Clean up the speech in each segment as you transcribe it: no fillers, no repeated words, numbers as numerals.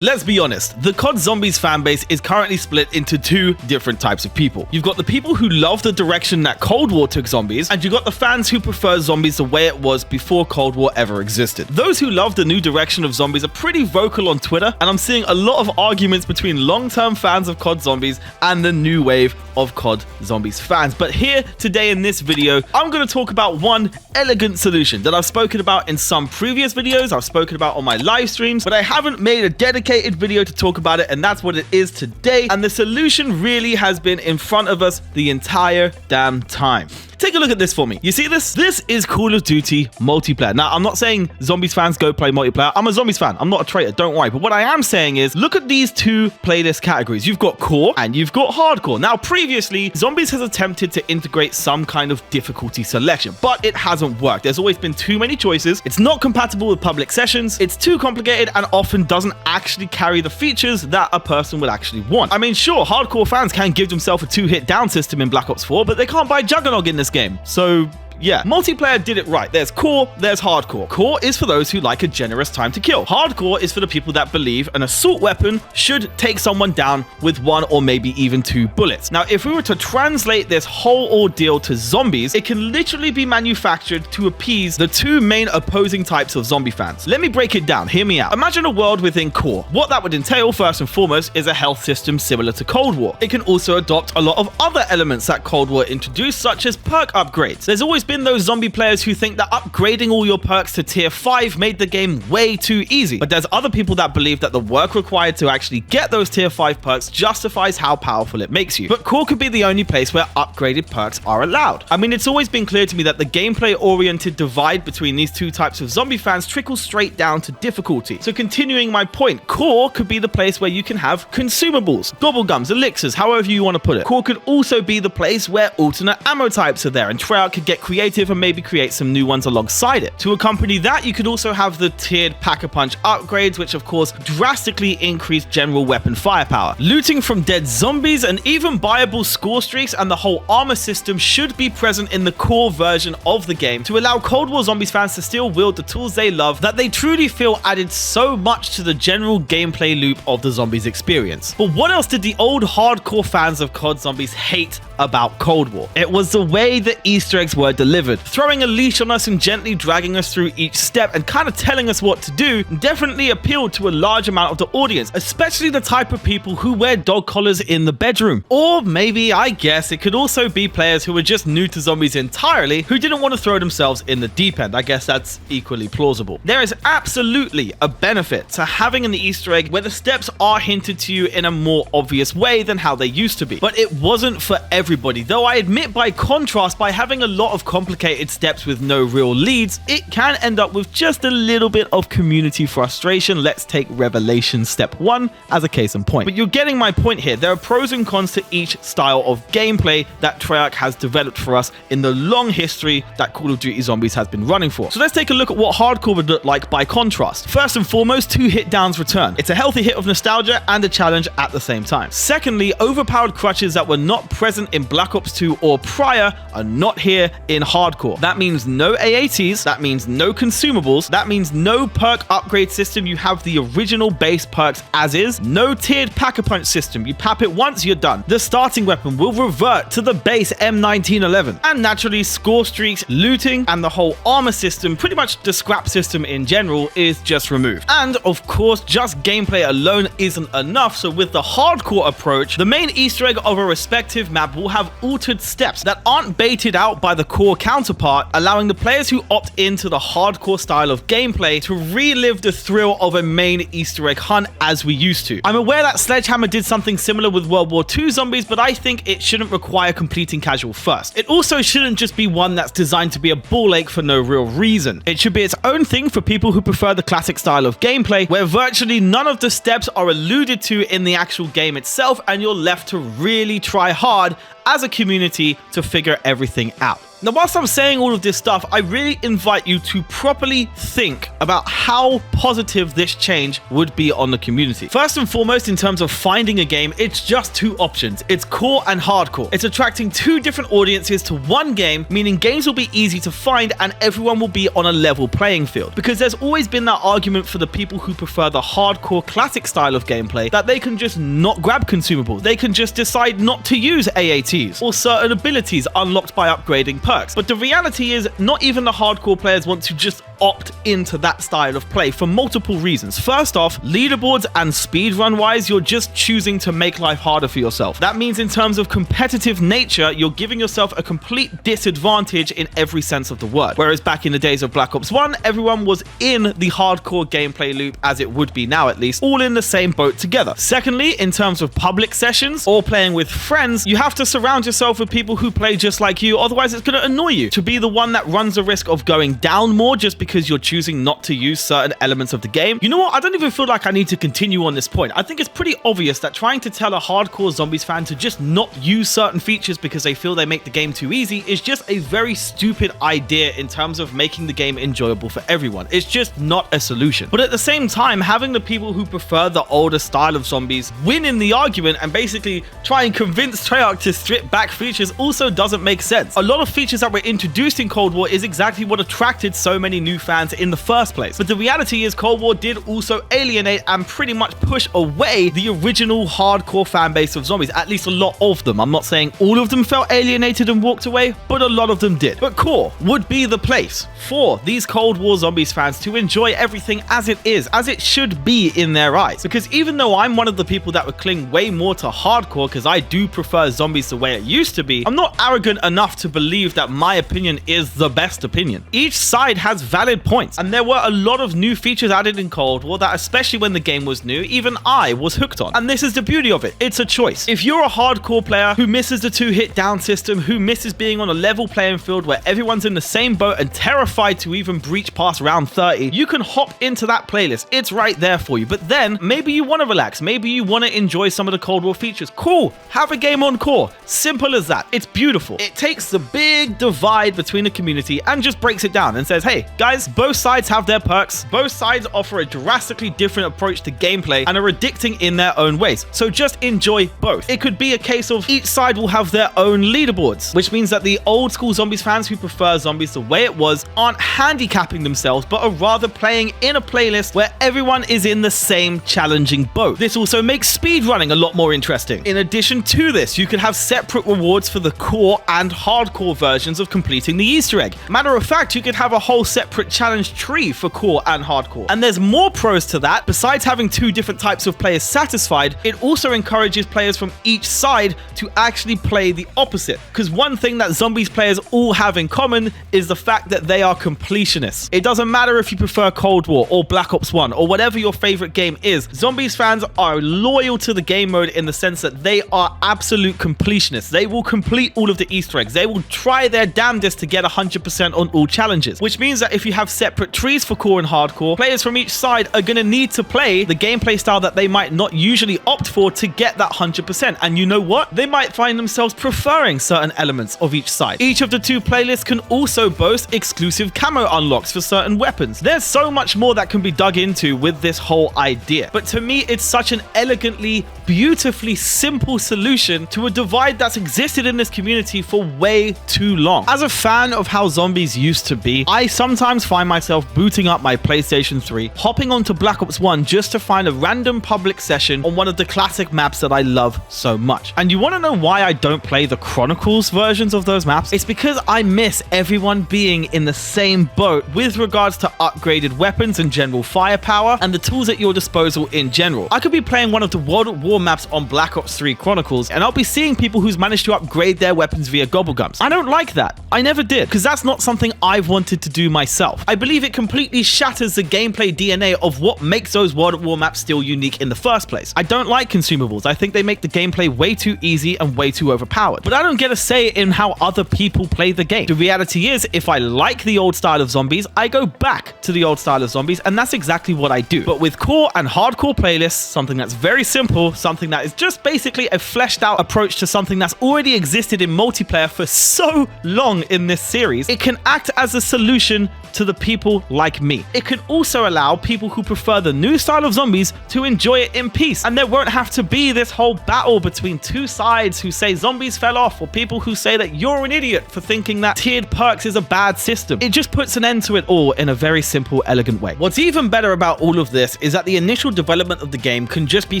Let's be honest, the COD Zombies fanbase is currently split into two different types of people. You've got the people who love the direction that Cold War took zombies, and you've got the fans who prefer zombies the way it was before Cold War ever existed. Those who love the new direction of zombies are pretty vocal on Twitter, and I'm seeing a lot of arguments between long-term fans of COD Zombies and the new wave of COD Zombies fans. But here, today in this video, I'm going to talk about one elegant solution that I've spoken about in some previous videos, I've spoken about on my live streams, but I haven't made a dedicated video to talk about it, and that's what it is today. And the solution really has been in front of us the entire damn time. Take a look at this for me. You see this? This is Call of Duty multiplayer. Now, I'm not saying Zombies fans go play multiplayer. I'm a Zombies fan. I'm not a traitor, don't worry. But what I am saying is, look at these two playlist categories. You've got core and you've got hardcore. Now, previously, Zombies has attempted to integrate some kind of difficulty selection, but it hasn't worked. There's always been too many choices. It's not compatible with public sessions. It's too complicated and often doesn't actually carry the features that a person would actually want. I mean, sure, hardcore fans can give themselves a two-hit down system in Black Ops 4, but they can't buy Juggernog in this game. So yeah, multiplayer did it right. There's core, there's hardcore. Core is for those who like a generous time to kill. Hardcore is for the people that believe an assault weapon should take someone down with one or maybe even two bullets. Now, if we were to translate this whole ordeal to zombies, it can literally be manufactured to appease the two main opposing types of zombie fans. Let me break it down. Hear me out. Imagine a world within core. What that would entail, first and foremost, is a health system similar to Cold War. It can also adopt a lot of other elements that Cold War introduced, such as perk upgrades. There's always been those zombie players who think that upgrading all your perks to tier 5 made the game way too easy. But there's other people that believe that the work required to actually get those tier 5 perks justifies how powerful it makes you. But core could be the only place where upgraded perks are allowed. I mean, it's always been clear to me that the gameplay-oriented divide between these two types of zombie fans trickles straight down to difficulty. So continuing my point, core could be the place where you can have consumables, gobblegums, elixirs, however you want to put it. Core could also be the place where alternate ammo types are there, and Treyarch could get creative and maybe create some new ones alongside it. To accompany that, you could also have the tiered pack-a-punch upgrades, which of course drastically increase general weapon firepower. Looting from dead zombies and even buyable score streaks and the whole armor system should be present in the core version of the game to allow Cold War Zombies fans to still wield the tools they love that they truly feel added so much to the general gameplay loop of the Zombies experience. But what else did the old hardcore fans of COD Zombies hate about Cold War? It was the way the Easter eggs were delivered. Throwing a leash on us and gently dragging us through each step and kind of telling us what to do definitely appealed to a large amount of the audience, especially the type of people who wear dog collars in the bedroom. Or maybe, I guess, it could also be players who were just new to zombies entirely, who didn't want to throw themselves in the deep end. I guess that's equally plausible. There is absolutely a benefit to having an Easter egg where the steps are hinted to you in a more obvious way than how they used to be. But it wasn't for everybody, though I admit by contrast, by having a lot of complicated steps with no real leads, it can end up with just a little bit of community frustration. Let's take Revelation Step 1 as a case in point. But you're getting my point here. There are pros and cons to each style of gameplay that Treyarch has developed for us in the long history that Call of Duty Zombies has been running for. So let's take a look at what hardcore would look like by contrast. First and foremost, two hit downs return. It's a healthy hit of nostalgia and a challenge at the same time. Secondly, overpowered crutches that were not present in Black Ops 2 or prior are not here in hardcore. That means no AATs, that means no consumables, that means no perk upgrade system. You have the original base perks as is. No tiered pack-a-punch system. You pap it once, you're done. The starting weapon will revert to the base M1911. And naturally, score streaks, looting, and the whole armor system, pretty much the scrap system in general, is just removed. And of course, just gameplay alone isn't enough, so with the hardcore approach, the main Easter egg of a respective map will have altered steps that aren't baited out by the core counterpart, allowing the players who opt into the hardcore style of gameplay to relive the thrill of a main Easter egg hunt as we used to. I'm aware that Sledgehammer did something similar with World War II Zombies, but I think it shouldn't require completing casual first. It also shouldn't just be one that's designed to be a ball ache for no real reason. It should be its own thing for people who prefer the classic style of gameplay, where virtually none of the steps are alluded to in the actual game itself, and you're left to really try hard as a community to figure everything out. Now, whilst I'm saying all of this stuff, I really invite you to properly think about how positive this change would be on the community. First and foremost, in terms of finding a game, it's just two options. It's core and hardcore. It's attracting two different audiences to one game, meaning games will be easy to find and everyone will be on a level playing field. Because there's always been that argument for the people who prefer the hardcore classic style of gameplay that they can just not grab consumables. They can just decide not to use AATs or certain abilities unlocked by upgrading perks. But the reality is, not even the hardcore players want to just opt into that style of play for multiple reasons. First off, leaderboards and speedrun wise, you're just choosing to make life harder for yourself. That means in terms of competitive nature, you're giving yourself a complete disadvantage in every sense of the word. Whereas back in the days of Black Ops 1, everyone was in the hardcore gameplay loop, as it would be now at least, all in the same boat together. Secondly, in terms of public sessions or playing with friends, you have to surround yourself with people who play just like you, otherwise it's going to annoy you to be the one that runs the risk of going down more just because you're choosing not to use certain elements of the game. You know what? I don't even feel like I need to continue on this point. I think it's pretty obvious that trying to tell a hardcore zombies fan to just not use certain features because they feel they make the game too easy is just a very stupid idea in terms of making the game enjoyable for everyone. It's just not a solution. But at the same time, having the people who prefer the older style of zombies win in the argument and basically try and convince Treyarch to strip back features also doesn't make sense. A lot of features that were introduced in Cold War is exactly what attracted so many new fans in the first place. But the reality is Cold War did also alienate and pretty much push away the original hardcore fan base of zombies, at least a lot of them. I'm not saying all of them felt alienated and walked away, but a lot of them did. But core would be the place for these Cold War zombies fans to enjoy everything as it is, as it should be in their eyes. Because even though I'm one of the people that would cling way more to hardcore because I do prefer zombies the way it used to be, I'm not arrogant enough to believe that my opinion is the best opinion. Each side has valid points, and there were a lot of new features added in Cold War that, especially when the game was new, even I was hooked on. And this is the beauty of it. It's a choice. If you're a hardcore player who misses the 2-hit down system, who misses being on a level playing field where everyone's in the same boat and terrified to even breach past round 30, you can hop into that playlist. It's right there for you. But then maybe you want to relax. Maybe you want to enjoy some of the Cold War features. Cool. Have a game on core. Simple as that. It's beautiful. It takes the big divide between the community and just breaks it down and says, hey guys, both sides have their perks. Both sides offer a drastically different approach to gameplay and are addicting in their own ways. So just enjoy both. It could be a case of each side will have their own leaderboards, which means that the old school zombies fans who prefer zombies the way it was aren't handicapping themselves, but are rather playing in a playlist where everyone is in the same challenging boat. This also makes speedrunning a lot more interesting. In addition to this, you could have separate rewards for the core and hardcore versions of completing the Easter egg. Matter of fact, you could have a whole separate challenge tree for core and hardcore. And there's more pros to that. Besides having two different types of players satisfied, it also encourages players from each side to actually play the opposite. Because one thing that zombies players all have in common is the fact that they are completionists. It doesn't matter if you prefer Cold War or Black Ops 1 or whatever your favorite game is, zombies fans are loyal to the game mode in the sense that they are absolute completionists. They will complete all of the Easter eggs. They will try their damnedest to get 100% on all challenges, which means that if you have separate trees for core and hardcore, players from each side are going to need to play the gameplay style that they might not usually opt for to get that 100%. And you know what? They might find themselves preferring certain elements of each side. Each of the two playlists can also boast exclusive camo unlocks for certain weapons. There's so much more that can be dug into with this whole idea. But to me, it's such an elegantly, beautifully simple solution to a divide that's existed in this community for way too long. As a fan of how zombies used to be, I sometimes find myself booting up my PlayStation 3, hopping onto Black Ops 1 just to find a random public session on one of the classic maps that I love so much. And you want to know why I don't play the Chronicles versions of those maps? It's because I miss everyone being in the same boat with regards to upgraded weapons and general firepower and the tools at your disposal in general. I could be playing one of the World at War maps on Black Ops 3 Chronicles and I'll be seeing people who's managed to upgrade their weapons via gobblegums. I don't like that. I never did, because that's not something I've wanted to do myself. itself. I believe it completely shatters the gameplay DNA of what makes those World at War maps still unique in the first place. I don't like consumables. I think they make the gameplay way too easy and way too overpowered. But I don't get a say in how other people play the game. The reality is, if I like the old style of zombies, I go back to the old style of zombies, and that's exactly what I do. But with core and hardcore playlists, something that's very simple, something that is just basically a fleshed out approach to something that's already existed in multiplayer for so long in this series, it can act as a solution to the people like me. It can also allow people who prefer the new style of zombies to enjoy it in peace, and there won't have to be this whole battle between two sides who say zombies fell off, or people who say that you're an idiot for thinking that tiered perks is a bad system. It just puts an end to it all in a very simple, elegant way. What's even better about all of this is that the initial development of the game can just be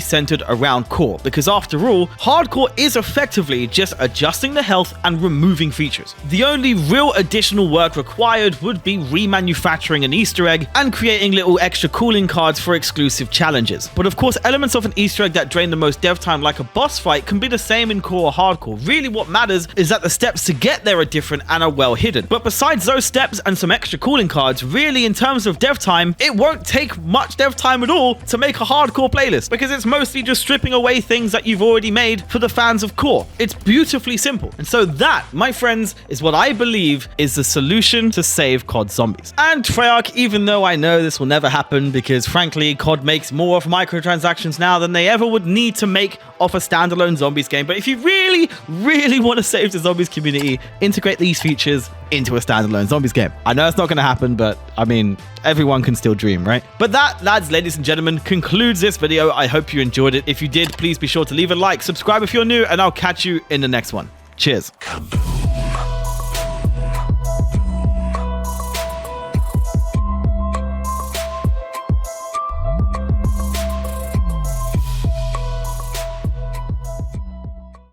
centered around core, because after all, hardcore is effectively just adjusting the health and removing features. The only real additional work required would be remanufacturing an Easter egg and creating little extra cooling cards for exclusive challenges. But of course, elements of an Easter egg that drain the most dev time, like a boss fight, can be the same in core or hardcore. Really what matters is that the steps to get there are different and are well hidden. But besides those steps and some extra cooling cards, really in terms of dev time, it won't take much dev time at all to make a hardcore playlist, because it's mostly just stripping away things that you've already made for the fans of core. It's beautifully simple. And so that, my friends, is what I believe is the solution to save COD Zombies. And Treyarch, even though I know this will never happen, because frankly, COD makes more of microtransactions now than they ever would need to make off a standalone zombies game. But if you really want to save the zombies community, integrate these features into a standalone zombies game. I know it's not going to happen, but I mean, everyone can still dream, right? But that, lads, ladies and gentlemen, concludes this video. I hope you enjoyed it. If you did, please be sure to leave a like, subscribe if you're new, and I'll catch you in the next one. Cheers.